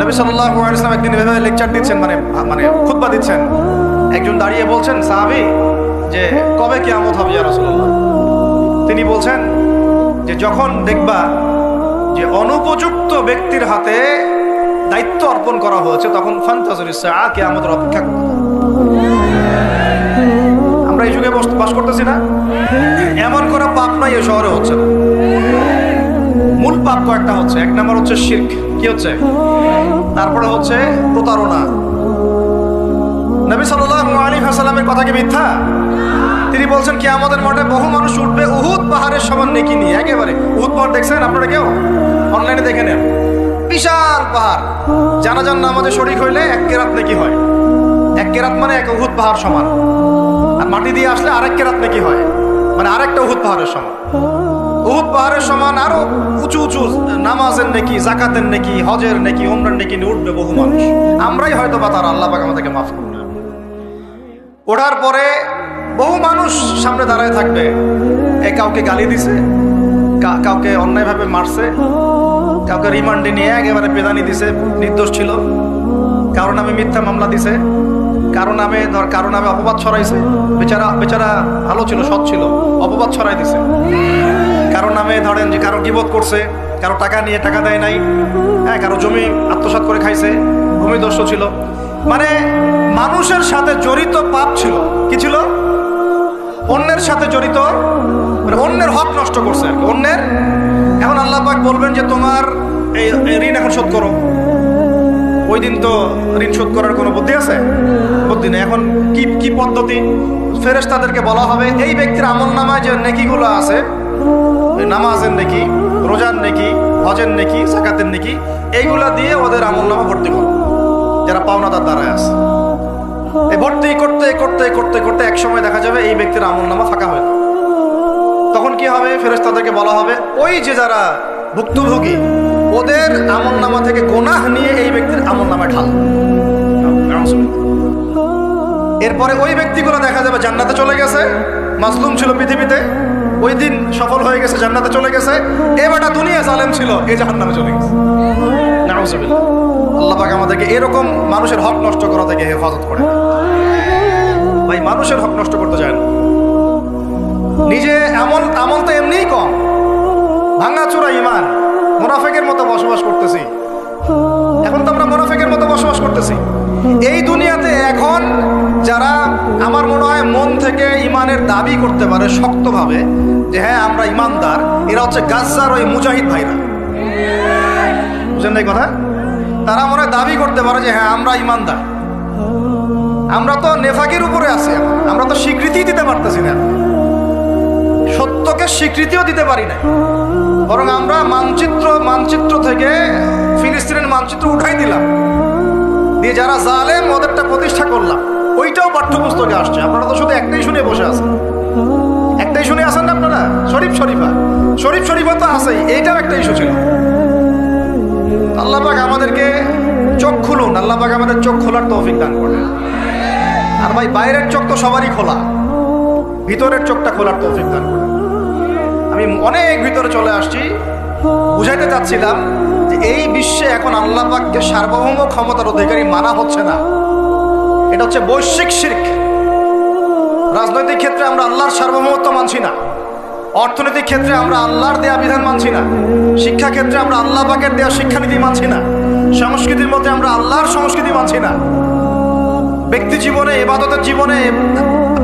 নবী সাল্লাল্লাহু আলাইহি ওয়াসাল্লাম একদিন এভাবে লেকচার দিচ্ছেন, মানে খুতবা দিচ্ছেন। একজন দাঁড়িয়ে বলছেন সাহাবী যে কবে কিয়ামত হবে ইয়া রাসূলুল্লাহ? তিনি বলছেন যে যখন দেখবা যে অনুপযুক্ত ব্যক্তির হাতে দায়িত্ব অর্পণ করা হয়েছে তখন ফান্তাজুরিস সাআ, কিয়ামতের অপেক্ষা করতে। আমরা এই যুগে বাস করতেছি না, এমন কোনো পাপ নাই এই শহরে হচ্ছে না। মূল পাপ কয়েকটা হচ্ছে। এক নম্বর হচ্ছে শিরক, কি হচ্ছে? তারপরে হচ্ছে প্রতারণা। নবী সাল্লাল্লাহু আলাইহি ওয়াসাল্লামের কথা কি মিথ্যা? তিনি বলছেন কিয়ামতের মাঠে বহু মানুষ উঠবে উহুদ পাহাড়ের সমান নেকি নিয়ে। একেবারে উহুদ পাহাড় দেখছেন আপনারা? কেউ অনলাইনে দেখে নেন, বিশাল পাহাড়। জানাজার নামাজে শরীক হইলে 1 কেরাত নেকি হয়। 1 কেরাত মানে 1 উহুদ পাহাড় সমান। আর মাটি দিয়ে আসলে আরেক কেরাত নেকি হয়, মানে আরেকটা উহুদ পাহাড়ের সমান। উহুদ পাহাড়ের সমান আরো উঁচু উঁচু নামাজের নেকি, যাকাতের নেকি, হজের নেকি, উমরার নেকি নিয়ে উঠবে বহু মানুষ। আমরাই হয়তো বা তারা, আল্লাহ পাক আমাদেরকে মাফ করুন। ওঠার পরে বহু মানুষ সামনে দাঁড়ায় থাকবে। কাউকে গালি দিছে, কাউকে অন্যায়ভাবে মারছে, কাউকে রিমান্ডে নিয়ে একেবারে পেদানি দিছে, নির্দোষ ছিল। কারো নামে মিথ্যা মামলা দিছে, কারো নামে অপবাদ ছড়াইছে। বেচারা ভালো ছিল, সৎ ছিল, অপবাদ ছড়াই দিছে। কারো নামে ধরেন যে কারো গীবত করছে, কারো টাকা নিয়ে টাকা দেয় নাই, কারো জমি আত্মসাৎ করে খাইছে, ভূমিদস্যু ছিল। মানে মানুষের সাথে জড়িত পাপ ছিল। কি ছিল? অন্যের সাথে জড়িত, মানে অন্যের হক নষ্ট করছে আর কি, অন্যের। এখন আল্লাহ পাক বলবেন যে তোমার এই ঋণ এখন শোধ করো। ওই দিন তো ঋণ শোধ করার কোনো বুদ্ধি আছে? বুদ্ধি নেই। এখন কি পদ্ধতি? ফেরেশতাদেরকে বলা হবে এই ব্যক্তির আমলনামায় যে নেকিগুলো আছে, নামাজের নেকি, রোজার নেকি, হজের নেকি, যাকাতের নেকি, এইগুলা দিয়ে ওদের আমলনামা ভর্তি করো, যারা পাওনাদার দ্বারায় আছে। এই ভর্তি করতে করতে করতে করতে এক সময় দেখা যাবে এই ব্যক্তির আমলনামা ফাঁকা হয়ে যাবে। তখন কি হবে? ফেরেশতাদেরকে বলা হবে ওই যে যারা ভুক্তভোগী ওদের আমলনামা থেকে গুনাহ নিয়ে এই ব্যক্তির আমলনামায় ঢাল। এরপরে ওই ব্যক্তিগুলো দেখা যাবে জান্নাতে চলে গেছে, মাজলুম ছিল পৃথিবীতে, ওই দিন সফল হয়ে গেছে, জান্নাতে চলে গেছে। এবারটা দুনিয়া জালেম ছিল, এই জাহান্নামে চলে গেছে। নাউজুবিল্লাহ। আল্লাহ পাক আমাদেরকে এরকম মানুষের হক নষ্ট করা থেকে হেফাজত করে। ভাই মানুষের হক নষ্ট করতে যায় না। নিজে আমল তো এমনিই কম, ভাঙাচোরা ঈমান, মুনাফিকের মতো বসবাস করতেছি। এখন তো আমরা মুনাফিকের মতো বসবাস করতেছি এই দুনিয়াতে। এখন যারা আমার মনে হয় মন থেকে ঈমানের দাবি করতে পারে শক্তভাবে যে হ্যাঁ আমরা ঈমানদার, এরা হচ্ছে গাজ্জার ওই মুজাহিদ ভাইরা। বুঝলেন না এই কথা? তারা মনে হয় দাবি করতে পারে যে হ্যাঁ আমরা ঈমানদার। আমরা তো নেফাকের উপরে আছি, আমরা তো স্বীকৃতি দিতে পারতেছি না, সত্যকে স্বীকৃতিও দিতে পারি না। বরং আমরা মানচিত্র থেকে ফিলিস্তিনের মানচিত্র উঠাই দিলাম, দিয়ে যারা জালেম ওদেরটা প্রতিষ্ঠা করলাম। ওইটাও পাঠ্যপুস্তকে আসছে। আপনারা তো শুধু একটাই শুনে বসে আছেন, একটাই শুনে আসেন না আপনারা? শরীফ শরীফা তো আছেই, এইটাও একটা ইস্যু ছিল। আল্লাহ পাক আমাদেরকে চোখ খুলুন, আল্লাহ পাক আমাদের চোখ খোলার তৌফিক দান করেন। আর ভাই বাইরের চোখ তো সবারই খোলা, ভিতরের চোখটা খোলার তৌফিক দান করেন। আমি অনেক ভিতরে চলে আসছি, বুঝাইতে চাচ্ছিলাম যে এই বিশ্বে এখন আল্লাহ পাককে সার্বভৌম ক্ষমতার অধিকারী মানা হচ্ছে না। এটা হচ্ছে বৈশ্বিক শিরক। রাজনৈতিক ক্ষেত্রে আমরা আল্লাহর সার্বভৌমত্ব মানছি না, অর্থনৈতিক ক্ষেত্রে আমরা আল্লাহর দেয়া বিধান মানছি না, শিক্ষা ক্ষেত্রে আমরা আল্লাহ পাকের দেয়া শিক্ষানীতি মানছি না, সংস্কৃতির মধ্যে আমরা আল্লাহর সংস্কৃতি মানছি না। ব্যক্তি জীবনে, ইবাদতের জীবনে,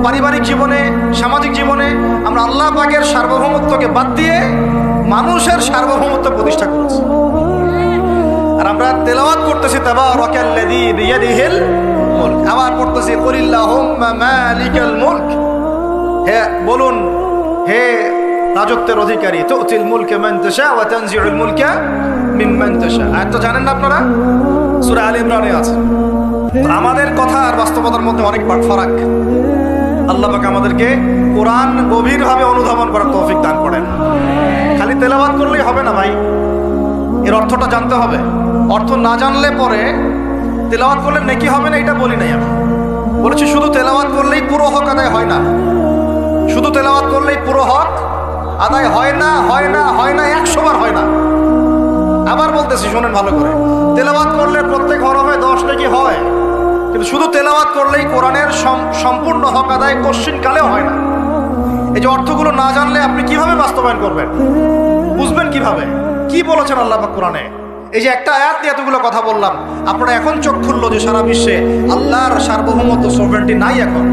পারিবারিক জীবনে, সামাজিক জীবনে আমরা আল্লাহ পাকের সার্বভৌমত্বকে বাদ দিয়ে মানুষের সার্বভৌমত্ব প্রতিষ্ঠা করেছি। আর আমরা তেলাওয়াত করতেছি তাবারাকাল্লাযী বিয়াদিহিল মুলক, আবার পড়তেছি কুলিল্লাহুম্মা মালিকাল মুলক। হে বলুন, হে রাজত্বের অধিকারী, তুতিল মুলকা মান তাশা ওয়া তানজিউল মুলকা মিম্মান তাশা। আয়াত তো জানেন না আপনারা? সূরা আলে ইমরানে আছে। আমাদের কথা আর বাস্তবতার মধ্যে অনেক ফারাক। আল্লাহ পাক আমাদেরকে কোরআন গভীরভাবে অনুধাবন করার তৌফিক দান করেন। খালি তেলাওয়াত করলেই হবে না ভাই, এর অর্থটা জানতে হবে। অর্থ না জানলে পরে তেলাওয়াত করলে নেকি হবে না এটা বলি নাই আমি। বলেছি শুধু তেলাওয়াত করলেই পুরো হক আদায় হয় না, শুধু তেলাওয়াত করলেই পুরো হক আদায় হয় না, 100 বার হয় না। আবার বলতেছি শোনেন ভালো করে, তেলাওয়াত করলে প্রত্যেক হরফে 10 নেকি হয়, কিন্তু শুধু তেলাওয়াত করলেই কোরআনের সম্পূর্ণ হক আদায় কোশ্চিন কালেও হয় না। এই যে অর্থগুলো না জানলে আপনি কিভাবে বাস্তবায়ন করবেন, বুঝবেন কিভাবে, কি বলেছেন আল্লাহ পাক কোরআনে? এই যে একটা আয়াত নিয়ে এতগুলো কথা বললাম, আপনারা এখন চোখ খুললো যে সারা বিশ্বে আল্লাহর সার্বভৌমত্ব সোভরেন্টি নাই। এখন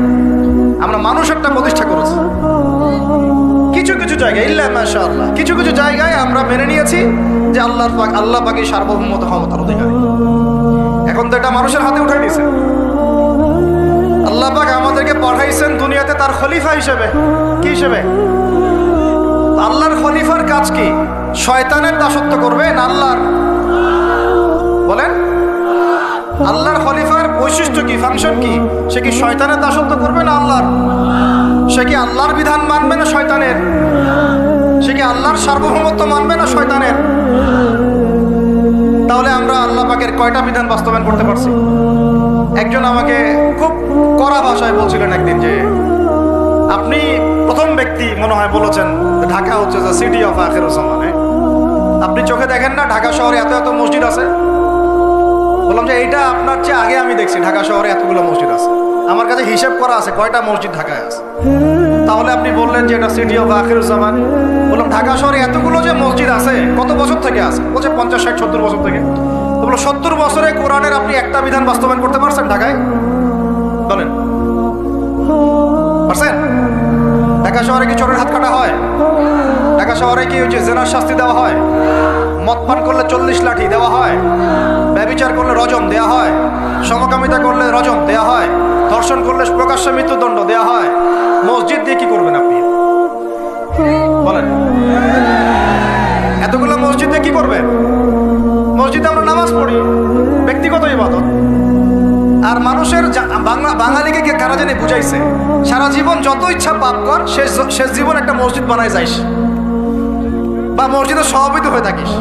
আমরা মানুষ একটা প্রতিষ্ঠা করেছি কিছু কিছু জায়গায়, ইল্লা মাশাআল্লাহ, কিছু কিছু জায়গায় আমরা মেনে নিয়েছি যে আল্লাহ পাকের সার্বভৌমত্ব ক্ষমতার অধিকারী। এখন তো এটা মানুষের হাতে উঠাই দিয়েছে। আল্লাহ পাক আমাদেরকে পাঠাইছেন দুনিয়াতে তার খলিফা হিসেবে। কি হিসেবে? আল্লাহর খলিফার কাজ কি? শয়তানের দাসত্ব করবে না আল্লাহর? বলেন, আল্লাহর খলিফার বৈশিষ্ট্য কি, ফাংশন কি? সে কি শয়তানের দাসত্ব করবে না আল্লাহর? সে কি আল্লাহর বিধান মানবে না শয়তানের? সে কি আল্লাহর সার্বভৌমত্ব মানবে না শয়তানের? তাহলে আমরা আল্লাহ পাকের কয়টা বিধান বাস্তবায়ন করতে পারছি? একজন আমাকে খুব কড়া ভাষায় বলছিলেন একদিন যে আপনি প্রথম ব্যক্তি মনে হয় বলেছেন ঢাকা হচ্ছে যে সিটি অফ আখিরুজ জামানে, আপনি চোখে দেখেন না ঢাকা শহরে এত এত মসজিদ আছে? বললাম যে এইটা আপনার চেয়ে আগে আমি দেখছি ঢাকা শহরে এতগুলো মসজিদ আছে, আমার কাছে হিসেব করা আছে কয়টা মসজিদ ঢাকায় আছে। তাহলে আপনি বললেন যে এটা সিটি অফ আখিরুজ জামান। বললাম ঢাকা শহরে এতগুলো যে মসজিদ আছে কত বছর থেকে আছে? বলছে 50, 60, 70 বছর থেকে। তো বলো 70 বছরে কোরআনের আপনি একটা বিধান বাস্তবায়ন করতে পারছেন ঢাকায়? বলেন, পারছেন? ঢাকা শহরে কি চোরের হাত কাটা হয়? ঢাকা শহরে কি ওই যে জেনার শাস্তি দেওয়া হয়? মদ পান করলে 40 লাঠি দেওয়া হয়? ব্যভিচার করলে রজম দেওয়া হয়? সমকামিতা করলে রজম দেওয়া হয়? ধর্ষণ করলে প্রকাশ্য মৃত্যুদণ্ড দেওয়া হয়? মসজিদ দিয়ে কি করবেন আপনি? বলেন, এতগুলো মসজিদ দিয়ে কি করবেন? মসজিদে আমরা নামাজ পড়ি, ব্যক্তিগত ইবাদত। আর মানুষের বাঙালিকে কারা জানি বুঝাইছে সারা জীবন যত ইচ্ছা পাপ কর, শেষ জীবন একটা মসজিদ বানায় যাইস বা মসজিদের সভাপতি হয়ে থাকিস,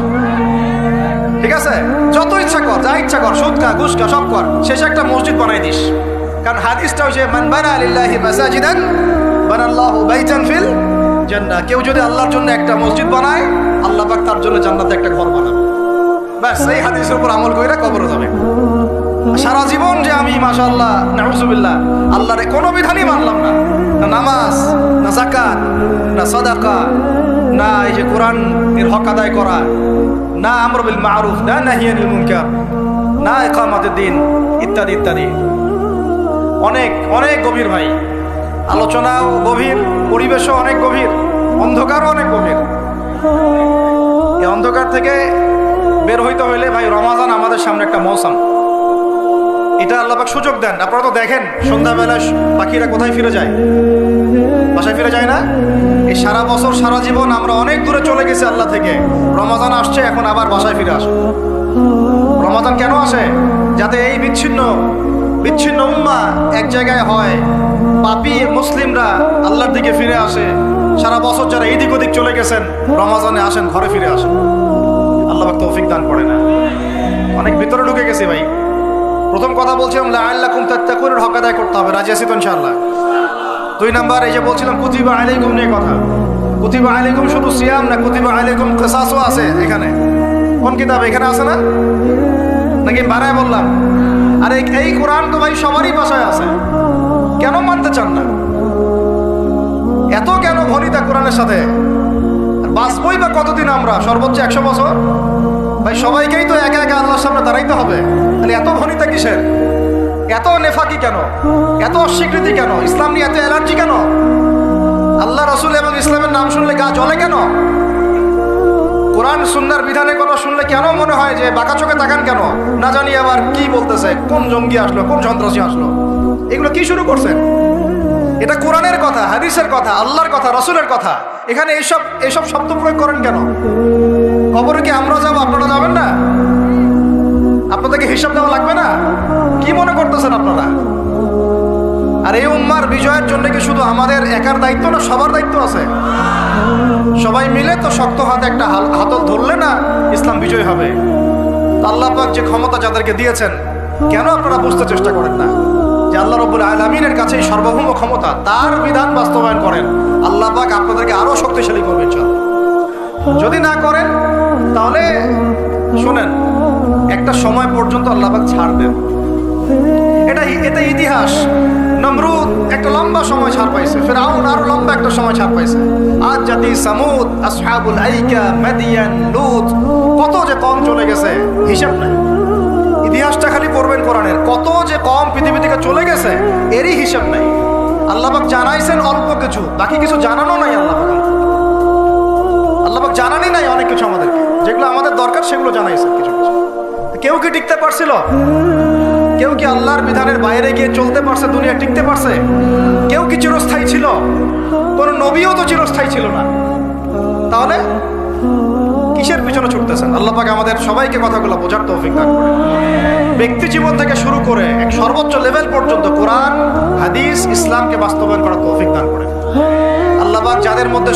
ঠিক আছে? যত ইচ্ছা কর, যা ইচ্ছা কর, সুদ খা, ঘুষ খা, সব কর, শেষে একটা মসজিদ বানাই দিস। কারণ হাদিসটা হচ্ছে মান বানা লিল্লাহি মাসাজিদান বানাল্লাহু বাইতান ফিল জান্নাহ। কেউ যদি আল্লাহর জন্য একটা মসজিদ বানায়, আল্লাহ পাক তার জন্য জান্নাতে একটা ঘর বানাবে। ব্যাস, এই হাদিসের উপর আমল কইরা কবরে যাবে। সারা জীবন যে আমি মাশাআল্লাহ নাউজুবিল্লাহ আল্লাহর কোনো বিধানই মানলাম না, না নামাজ, না যাকাত, না সাদাকা, না এই যে কোরআন এর হক আদায় করা, না আমর বিল মারুফ, না নাহি আনিল মুনকার, না ইকামাতুদ দ্বীন, ইত্যাদি ইত্যাদি। অনেক অনেক গভীর ভাই, আলোচনাও গভীর, পরিবেশও অনেক গভীর, অন্ধকারও অনেক গভীর। এই অন্ধকার থেকে বের হইতে হইলে ভাই রমাজান আমাদের সামনে একটা মৌসুম, এটা আল্লাহ পাক সুযোগ দেন। আপনারা তো দেখেন সন্ধ্যাবেলা পাখিরা কোথায় ফিরে যায়? বাসায় ফিরে যায় না? এই সারা বছর সারা জীবন আমরা অনেক দূরে চলে গেছি আল্লাহ থেকে, রমাজান আসছে এখন আবার বাসায় ফিরে আসে। রমাজান কেন আসে? যাতে এই বিচ্ছিন্ন উম্মাহ এক জায়গায় হয়, পাপী মুসলিমরা আল্লাহর দিকে ফিরে আসে। সারা বছর যারা এদিক ওদিক চলে গেছেন রমাজানে আসেন, ঘরে ফিরে আসেন। আল্লাহ পাক তৌফিক দান করে না। অনেক ভিতরে ঢুকে গেছি ভাই। প্রথম কথা বলছিলাম লাআল্লাকুম তাত্তাকুন, হক আদায় করতে হবে, রাজি আছি তো ইনশাআল্লাহ? 2 নাম্বার এই যে বলছিলাম কুতিবা আলাইকুম নিয়ে কথা। কুতিবা আলাইকুম শুধু সিয়াম না, কুতিবা আলাইকুম কিসাসও আছে এখানে। কোন কিতাব? এখানে আছে না? নাকি বানায় বললাম? আর এই কোরআন তো ভাই সবারই ভাষায় আছে, কেন মানতে চান না? এত কেন ঘনিতা কোরআনের সাথে? বাঁচবই বা কতদিন আমরা? সর্বোচ্চ 100 বছর। ভাই সবাইকেই তো একা একা আল্লাহর সামনে দাঁড়াইতে হবে, তাহলে এত ঘনিতা কিসের? এত নেফাকি কেন? এত অস্বীকৃতি কেন? ইসলাম নিয়ে এত অ্যালার্জি কেন? আল্লাহ রাসূল এবং ইসলামের নাম শুনলে গা জ্বলে কেন? কোরআন সুন্নাহর বিধানের কথা শুনলে কেন মনে হয় যে বাঁকা চোখে তাকান কেন? না জানি আবার কি বলতেছে, কোন জঙ্গি আসলো, কোন সন্ত্রাসী আসলো, এগুলো কি শুরু করছেন? এটা কোরআনের কথা, হাদিসের কথা, আল্লাহর কথা, রাসূলের কথা। এখানে এইসব শব্দ প্রয়োগ করেন কেন? কবরে কি আমরা যাবো, আপনারা যাবেন না? আপনাদেরকে হিসাব দেওয়া লাগবে না? কি মনে করতেছেন আপনারা? আর এই উম্মার বিজয়ের জন্য কি শুধু আমাদের একার দায়িত্ব না, সবার দায়িত্ব আছে? সবাই মিলে তো শক্ত হাতে একটা হাতল ধরলে না ইসলাম বিজয় হবে। আল্লাহ পাক যে ক্ষমতা যাদেরকে দিয়েছেন, কেন আপনারা বুঝতে চেষ্টা করেন না যে আল্লাহ রাব্বুল আলামিনের কাছেই সর্বভৌম ক্ষমতা, তার বিধান বাস্তবায়ন করেন, আল্লাহ পাক আপনাদেরকে আরো শক্তিশালী করবেন। যদি না করেন তাহলে শুনেন, একটা সময় পর্যন্ত আল্লাহ পাক ছাড় দেন। এটা ইতিহাস। নমরুদ একটা লম্বা সময় ছাড় পাইছে, ফিরআউন আরো লম্বা একটা সময় ছাড় পাইছে, আদ জাতি, সামুদ, আসহাবুল আইকা, মাদিয়ান, লূত, কত যে কম চলে গেছে হিসাব নাই। ইতিহাসটা খালি পড়বেন কোরআনের, কত যে কম পৃথিবী থেকে চলে গেছে এরই হিসাব নাই। আল্লাহ পাক জানাইছেন অল্প কিছু, বাকি কিছু জানানো নাই। আল্লাহ পাক জানানি নাই অনেক কিছু আমাদেরকে, যেগুলো আমাদের দরকার সেগুলো জানাইছেন কিছু কিছু। কেউ কি টিকতে পারছিল? কেউ কি আল্লাহর বিধানের বাইরে গিয়ে চলতে পারছে? দুনিয়া টিকতে পারছে? কেউ কি চিরস্থায়ী ছিল? কোন নবীও তো চিরস্থায়ী ছিল না। তাহলে কিসের পিছনে ছুটতেছেন? আল্লাহ পাক আমাদের সবাইকে কথাগুলো বোঝার তৌফিক দান করেন। ব্যক্তি জীবন থেকে শুরু করে এক সর্বোচ্চ লেভেল পর্যন্ত কোরআন, হাদিস, ইসলামকে বাস্তবায়ন করার তৌফিক দান করেন। আল্লাহ পাক যাদের মধ্যে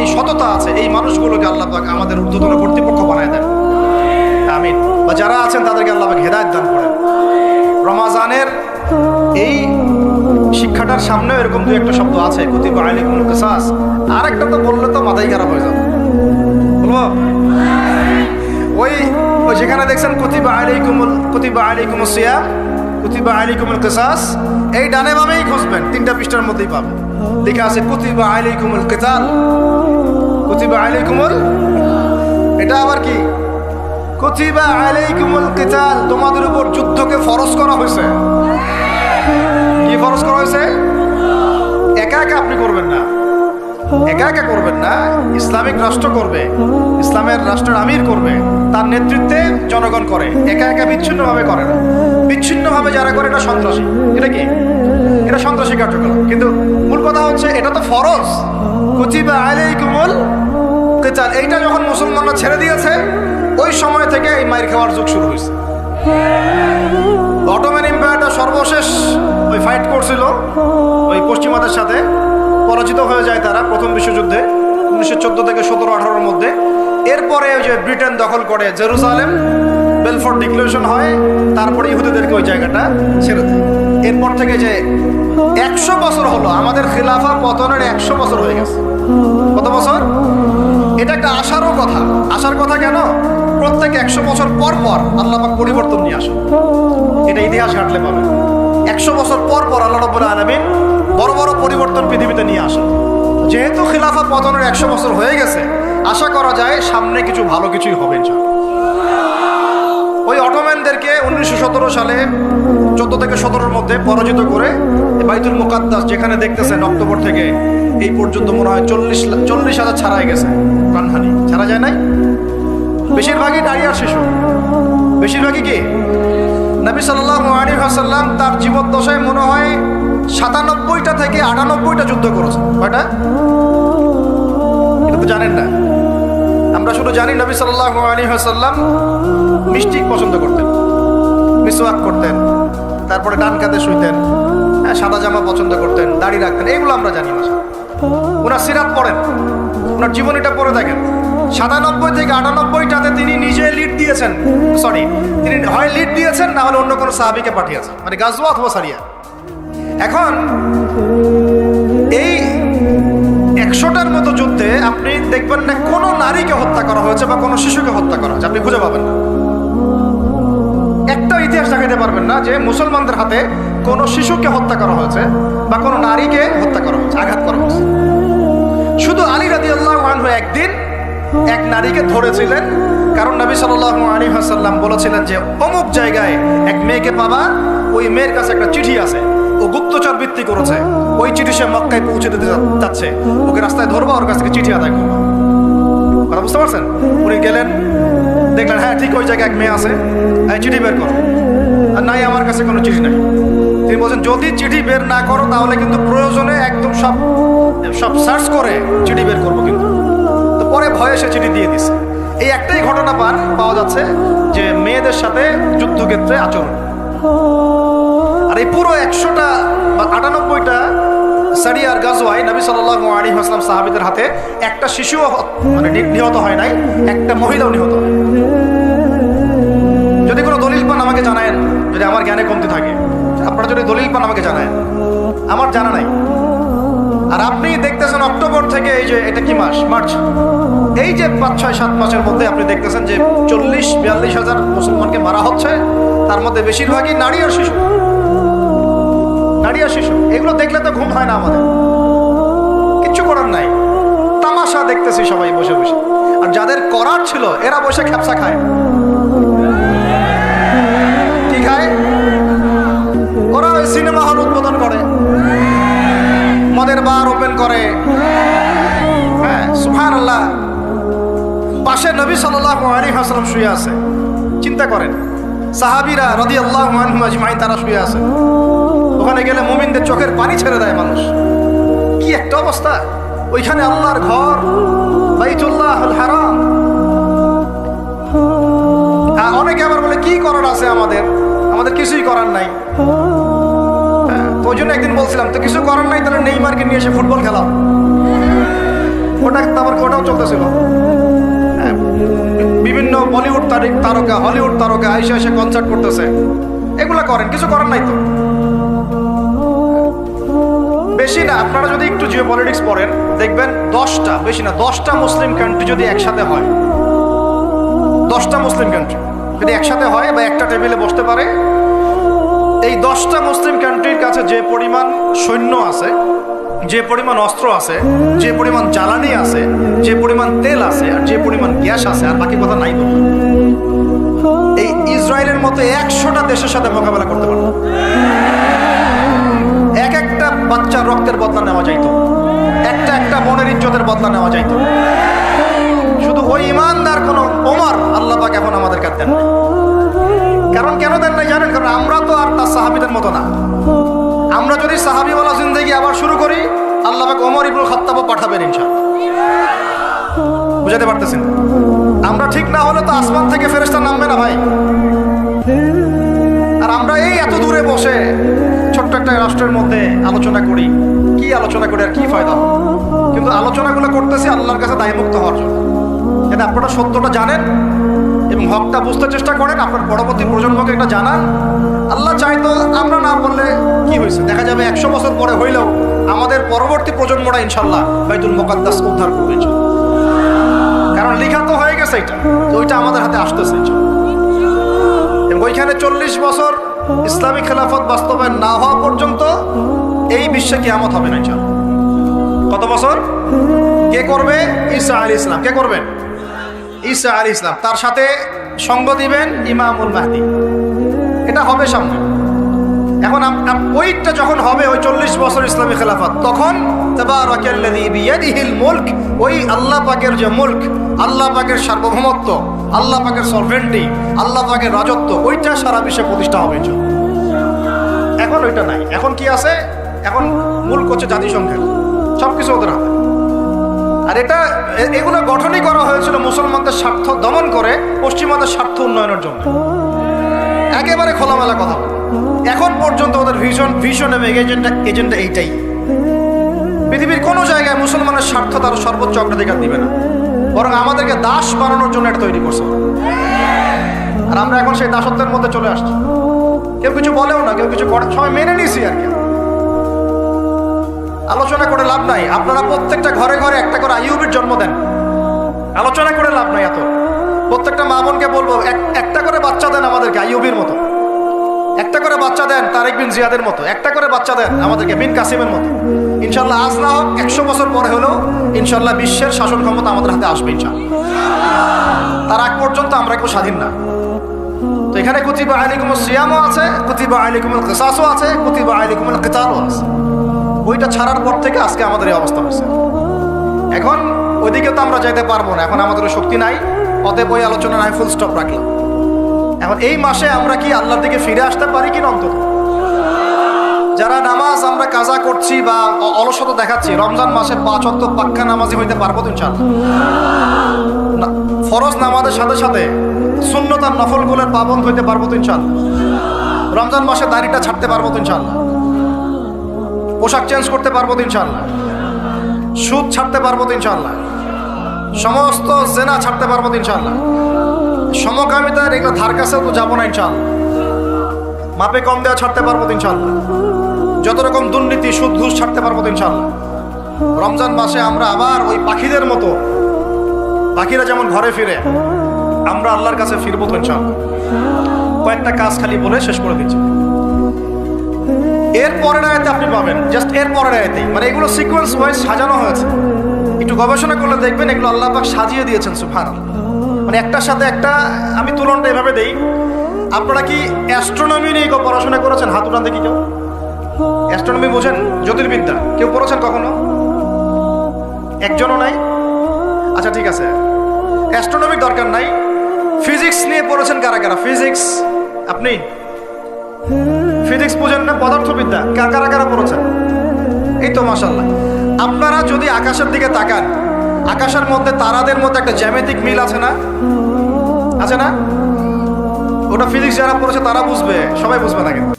এই সততা আছে, এই মানুষগুলোকে আল্লাহ পাক আমাদের ঊর্ধ্বতন কর্তৃপক্ষ বানায় দেন, আমিন। বা যারা আছেন তাদেরকে আল্লাহ পাক হেদায়েত দান করেন। রমাজানের এই শিক্ষাটার সামনেও এরকম দুই একটা শব্দ আছে, কুতিবা আলাইকুমুল কিসাস। আর একটা তো বললে তো মাথায় খারাপ হয়ে যাবে, বলবো? ওই যেখানে দেখছেন কুতিবা আলাইকুমুস সিয়াম, কুতিবা আলাইকুমুল কিসাস, এই ডানে বামেই খুঁজবেন, 3টা পৃষ্ঠার মধ্যেই পাবেন। লেখা আছে কুতিবা আলাইকুমুল কিতাল, কুতিবা আলাইকুমুল, এটা আবার কি? কুতিবা আলাইকুমুল কিতাল, তোমাদের উপর যুদ্ধকে ফরজ করা হয়েছে। কি ফরজ করা হয়েছে? একা একা আপনি করবেন না, একা একা করবেন না। ইসলামিক রাষ্ট্র করবে, ইসলামের রাষ্ট্রের আমির করবে, তার নেতৃত্বে জনগণ করে, একা একা বিচ্ছিন্নভাবে করে না। বিচ্ছিন্নভাবে যারা করে এটা সন্ত্রাসী। এটা কি? এটা সন্ত্রাসী কার্যকলাপ। কিন্তু মূল কথা হচ্ছে এটা তো ফরজ। কুতিবা আলাইকুমুল কিতাল, এইটা যখন মুসলমানরা ছেড়ে দিয়েছে ওই সময় থেকে এই মাইর খাওয়ার যুগ শুরু হয়েছে। অটোম্যান এম্পায়ারটা সর্বশেষ ওই ফাইট করছিল ওই পশ্চিমাদের সাথে, পরাজিত হয়ে যায় তারা প্রথম বিশ্বযুদ্ধে 1914 থেকে 17-18-র মধ্যে। এরপরে ওই যে ব্রিটেন দখল করে জেরুজালেম, বেলফোর্ট ডিক্লারেশন হয়, তারপরে ইহুদিদেরকে ওই জায়গাটা ছেড়ে দেয়। এরপর থেকে যে 100 বছর হলো, আমাদের খিলাফা পতনের 100 বছর হয়ে গেছে। কত বছর? এটা একটা আশারও কথা। আশার কথা কেন? প্রত্যেক 100 বছর পর পর আল্লাহ পাক পরিবর্তন নিয়ে আসে। এটা ইতিহাস ঘাটলে পাবে। 100 বছর পর পর আল্লাহ রাব্বুল আলামিন বড় বড় পরিবর্তন পৃথিবীতে নিয়ে আসে। যেহেতু খিলাফা পতনের 100 বছর হয়ে গেছে, আশা করা যায় সামনে কিছু ভালো কিছুই হবে ইনশাআল্লাহ। ওই অটোম্যানদেরকে 1917 সালে 14 থেকে 17-র মধ্যে পরাজিত করে বাইতুল মুকাদ্দাস, যেখানে দেখতেছেন অক্টোবর থেকে এই পর্যন্ত মনে হয় 40,000 ছাড়াই গেছে, প্রাণহানি ছাড়া যায় নাই। বেশিরভাগই নারী আর শিশু। বেশিরভাগই কি? নবী সাল্লাল্লাহু আলাইহি ওয়াসাল্লাম তার জীবদ্দশায় মনে হয় 97টা থেকে 98টা যুদ্ধ করেছেন। কয়টা? এটা তো জানেন না। আমরা শুধু জানি নবী সাল্লাল্লাহু আলাইহি ওয়াসাল্লাম মিষ্টি পছন্দ করতেন, মিসওয়াক করতেন, তারপরে ডান কাঁধে শুইতেন, সাদা জামা পছন্দ করতেন, দাড়ি রাখতেন, এগুলো আমরা জানি না। ওনার সিরাত পড়েন, ওনার জীবনীটা পড়ে দেখেন। 97 থেকে 98টাতে তিনি নিজে লিড দিয়েছেন, তিনি হয় লিড দিয়েছেন, না হলে অন্য কোনো সাহাবীকে পাঠিয়েছেন, মানে গাজওয়া অথবা সারিয়া। এখন এই 100টার মতো যুদ্ধে আপনি দেখবেন না কোনো নারীকে হত্যা করা হয়েছে বা কোনো শিশুকে হত্যা করা হয়েছে, আপনি খুঁজে পাবেন না। একটা ইতিহাস দেখাতে পারবেন না যে মুসলমানদের হাতে কোনো শিশুকে হত্যা করা হয়েছে বা কোনো নারীকে হত্যা করা হয়েছে, আঘাত করা হয়েছে। শুধু আলী রাদিয়াল্লাহু আনহু একদিন এক নারীকে ধরেছিলেন, কারণ নবী সাল্লাল্লাহু আলাইহি ওয়াসাল্লাম বলেছিলেন যে অমুক জায়গায় এক মেয়েকে পাবা, ওই মেয়ের কাছে একটা চিঠি আছে, ও গুপ্তচর বৃত্তি করেছে, ওই চিঠি সে মক্কায় পৌঁছে দিতে যাচ্ছে, ওকে রাস্তায় ধরবা, ওর কাছ থেকে চিঠি আদায় করবা। কথা বুঝতে পারছেন? উনি গেলেন, দেখলেন হ্যাঁ ঠিক ওই জায়গায় এক মেয়ে আছে, চিঠি বের করো। আর নাই, আমার কাছে কোনো চিঠি নাই। তিনি বলছেন যদি চিঠি বের না করো তাহলে কিন্তু প্রয়োজনে একদম সব সার্চ করে চিঠি বের করবো কিন্তু। তো পরে ভয়ে সে চিঠি দিয়ে দিছে। এই একটাই ঘটনা পাওয়া যাচ্ছে যে মেয়েদের সাথে যুদ্ধক্ষেত্রে আচরণ। আর এই পুরো 100টা বা 98টা সারিয়ার গাজওয়ায় নবী সাল্লাল্লাহু আলাইহি ওয়াসাল্লাম সাহাবীদের হাতে একটা শিশুও মানে নিহত হয় নাই, একটা মহিলাও নিহত হয়। যদি কোনো দলিল পান আমাকে জানায়েন, যদি আমার জ্ঞানে কমতি থাকে। আপনারা যদি দলিল পান আমাকে জানায়েন, আমার জানা নাই। আর আপনি দেখতেছেন অক্টোবর থেকে, এই যে এটা কি মাস? মার্চ, এই যে 5-6-7 মাসের মধ্যে আপনি দেখতেছেন যে 40-42 হাজার মুসলমানকে মারা হচ্ছে, তার মধ্যে বেশিরভাগই নারী আর শিশু। নারী আর শিশু, এগুলো দেখলে তো ঘুম হয় না আমাদের, কিচ্ছু করার নাই, তামাশা দেখতেছি সবাই বসে বসে। আর যাদের করার ছিল এরা বসে খ্যাপসা খায়। কি খায়? ওরা ওই সিনেমা হল উদ্বোধন করে, মদের বার ওপেন করে। হ্যাঁ, সুবহানাল্লাহ। পাশে নবী সাল্লাল্লাহু আলাইহি ওয়াসাল্লাম শুয়ে আছে, চিন্তা করেন। সাহাবীরা রাদিয়াল্লাহু আনহুম আজমাইন তারা শুয়ে আছে। ওখানে গেলে মুমিনদের চোখের পানি ছেড়ে দেয় মানুষ। কি একটা অবস্থা! ওইখানে আল্লাহর ঘর বাইতুল্লাহুল হারাম। অনেকে আবার বলে কি করার আছে আমাদের, আমাদের কিছুই করার নাই। ওই জন্য একদিন বলছিলাম তো কিছু করার নাই, তাহলে নেইমারকে নিয়ে এসে ফুটবল খেলাও। ওটাও চলতেছিল। বিভিন্ন বলিউড তারকা, হলিউড তারকা আইসে এসে কনসার্ট করতেছে, এগুলা করেন, কিছু করার নাই তো। বেশি না, আপনারা যদি একটু জিও পলিটিক্স পড়েন দেখবেন 10টা, বেশি না 10টা মুসলিম কান্ট্রি যদি একসাথে হয়, 10টা মুসলিম কান্ট্রি যদি একসাথে হয় বা একটা টেবিলে বসতে পারে, এই 10টা মুসলিম কান্ট্রির কাছে যে পরিমাণ সৈন্য আছে, যে পরিমাণ অস্ত্র আছে, যে পরিমাণ জ্বালানি আছে, যে পরিমাণ তেল আছে, আর যে পরিমাণ গ্যাস আছে, আর বাকি কথা নাই বলুন, এই ইসরায়েলের মতো 100টা দেশের সাথে মোকাবেলা করতে পারত। এক একটা বাচ্চার রক্তের বদলা নেওয়া যাইতো, একটা একটা বোনের ইজ্জতের বদলা নেওয়া যাইতো। শুধু ওই ইমানদার কোন ওমর আল্লাহ পাক এখন আমাদের কাছে দেন। কারণ কেন দেন নাই জানেন? কারণ আমরা তো আর তার সাহাবীদের মতো না। আমরা যদি সাহাবীওয়ালা জিন্দেগি আবার শুরু করি, আল্লাহ পাক ওমর ইবনুল খাত্তাবও পাঠাবেন ইনশাআল্লাহ। বুঝাতে পারতেছেন? আমরা ঠিক না হলে তো আসমান থেকে ফেরেশতা নামবে না ভাই। আর আমরা এই এত দূরে বসে ছোট্ট একটা রাষ্ট্রের মধ্যে আলোচনা করি, কি আলোচনা করি আর কি ফায়দা? কিন্তু আলোচনাগুলো করতেছি আল্লাহর কাছে দায়মুক্ত হওয়ার জন্য, যাতে আপনারা সত্যটা জানেন এবং হকটা বুঝতে চেষ্টা করেন, আপনার পরবর্তী প্রজন্মকে এটা জানান। আল্লাহ চাইতো আমরা না বললে কি হয়েছে, দেখা যাবে 100 বছর পরে হইলেও আমাদের পরবর্তী প্রজন্মরা ইনশাল্লাহ বাইতুল মুকাদ্দাস উদ্ধার করবে, কারণ লিখা তো হয়ে গেছে এটা, তো ওইটা আমাদের হাতে আসতেছে। এবং ওইখানে 40 বছর ইসলামী খেলাফত বাস্তবায়ন না হওয়া পর্যন্ত এই বিশ্বে কিয়ামত হবে না ইনশাআল্লাহ। কত বছর? কে করবে? ঈসা আলাইহিস সালাম। কে করবেন? ঈসা আলাইহিস সালাম। তার সাথে সঙ্গ দিবেন ইমামুল মাহদি। এটা হবে সামনে। এখন ওইটা যখন হবে, ওই 40 বছর ইসলামী খেলাফত, তখন তাবারাকাল্লাযী বিয়াদিহিল মুলক, ওই আল্লাহ পাকের যে মুলক, আল্লাহ পাকের সার্বভৌমত্ব, আল্লাহ পাকের সরভেন্টি, আল্লাহ পাকের রাজত্ব, ওইটা সারা বিশ্বে প্রতিষ্ঠা হবে। এখন ওইটা নাই। এখন কি আছে? এখন মুলক হচ্ছে জাতিসংঘের, সবকিছু ওদের হাতে। আর এগুলো গঠনই করা হয়েছিল মুসলমানদের স্বার্থ দমন করে পশ্চিমাদের স্বার্থ উন্নয়নের জন্য। একেবারে খোলামেলা কথা বলে, এখন পর্যন্ত ওদের ভিশন এবং এজেন্ডা এইটাই। পৃথিবীর কোনো জায়গায় মুসলমানের স্বার্থ তার সর্বোচ্চ অগ্রাধিকার দিবে না, বরং আমাদেরকে দাস বানানোর জন্য এটা তৈরি করছে। আর আমরা এখন সেই দাসত্বের মধ্যে চলে আসছি। কেউ কিছু বলেও না, কেউ কিছু করে, সবাই মেনে নিছি আর কি। আলোচনা করে লাভ নাই। আপনারা প্রত্যেকটা ঘরে ঘরে একটা করে আইয়ুবের জন্ম দেন, আলোচনা করে লাভ নাই। এত প্রত্যেকটা মা বোনকে বলবো, একটা করে বাচ্চা দেন আমাদেরকে আইয়ুবের মতো, একটা করে বাচ্চা দেন তারেক বিন জিয়াদের মতো, একটা করে বাচ্চা দেন আমাদেরকে বিন কাসিমের মতো। ইনশাল্লাহ আজ না হোক 100 বছর পরে হলেও ইনশাল্লাহ বিশ্বের শাসন ক্ষমতা আমাদের হাতে আসবে ইনশাল্লাহ। তার আগ পর্যন্ত আমরা কেউ স্বাধীন না। তো এখানে কুতিবা আলাইকুমুস সিয়ামও আছে, কুতিবা আলাইকুমুল কিসাসও আছে, কুতিবা আলাইকুমুল কিতালও আছে। ওইটা ছাড়ার পর থেকে আজকে আমাদের এই অবস্থা হচ্ছে। এখন ওইদিকে তো আমরা যেতে পারবো না, এখন আমাদের শক্তি নাই। অতএব ওই আলোচনা নাই, ফুল স্টপ রাখলাম। এখন এই মাসে আমরা কি আল্লাহর দিকে ফিরে আসতে পারি কিনা? অন্তত যারা নামাজ আমরা কাজা করছি বা অলসতা দেখাচ্ছি, রমজান মাসে 5 ওয়াক্ত পাক্কা নামাজি হইতে পারবো তো ইনশাআল্লাহ? ফরজ নামাজের সাথে সাথে সুন্নত আর নফলগুলোর পাবন্দ হইতে পারবো তো ইনশাআল্লাহ? রমজান মাসে দাড়িটা ছাড়তে পারবো তো ইনশাআল্লাহ? পোশাক চেঞ্জ করতে পারবো তো ইনশাআল্লাহ? সুদ ছাড়তে পারবো তো ইনশাআল্লাহ? সমস্ত জেনা ছাড়তে পারবো তো ইনশাআল্লাহ? সমকামিতার এগুলো ধার কাছেও তো যাবো না ইনশাআল্লাহ? মাপে কম দেওয়া ছাড়তে পারবো তো ইনশাআল্লাহ? যত রকম দুর্নীতি, সুদ ঘুষ ছাড়তে পারবো তো ইনশাআল্লাহ? রমজান মাসে আমরা আবার ওই পাখিদের মতো পাখিরা যেমন ঘরে ফিরে, আমরা আল্লাহর কাছে ফিরবো তো ইনশাআল্লাহ। কয়েকটা কাজ খালি বলে শেষ করে দিচ্ছি। এর পরের আয়াতে আপনি পাবেন, জাস্ট এর পরের আয়াতেই, মানে এগুলো সিকোয়েন্স ওয়াইজ সাজানো হয়েছে। একটু গবেষণা করলে দেখবেন এগুলো আল্লাহ পাক সাজিয়ে দিয়েছেন, সুবহানাল্লাহ। মানে একটার সাথে একটা আমি তুলনাটা এভাবে দেই। আপনারা কি অ্যাস্ট্রোনমি নিয়ে কেউ পড়াশোনা করেছেন? হাত উঠান দেখি কেউ। অ্যাস্ট্রোনমি বোঝেন? জ্যোতির্বিদ্যা কেউ পড়েছেন কখনো? একজনও নাই? আচ্ছা ঠিক আছে, অ্যাস্ট্রোনমির দরকার নাই। ফিজিক্স নিয়ে পড়েছেন কারা কারা? ফিজিক্স, আপনি ফিজিক্স বোঝেন না? পদার্থবিদ্যা কারা কারা পড়েছেন? এই তো মাশাআল্লাহ। আপনারা যদি আকাশের দিকে তাকান, আকাশের মধ্যে তারাদের মধ্যে একটা জ্যামিতিক মিল আছে না? আছে না? ওটা ফিজিক্স যারা পড়েছে তারা বুঝবে, সবাই বুঝবে না কিন্তু।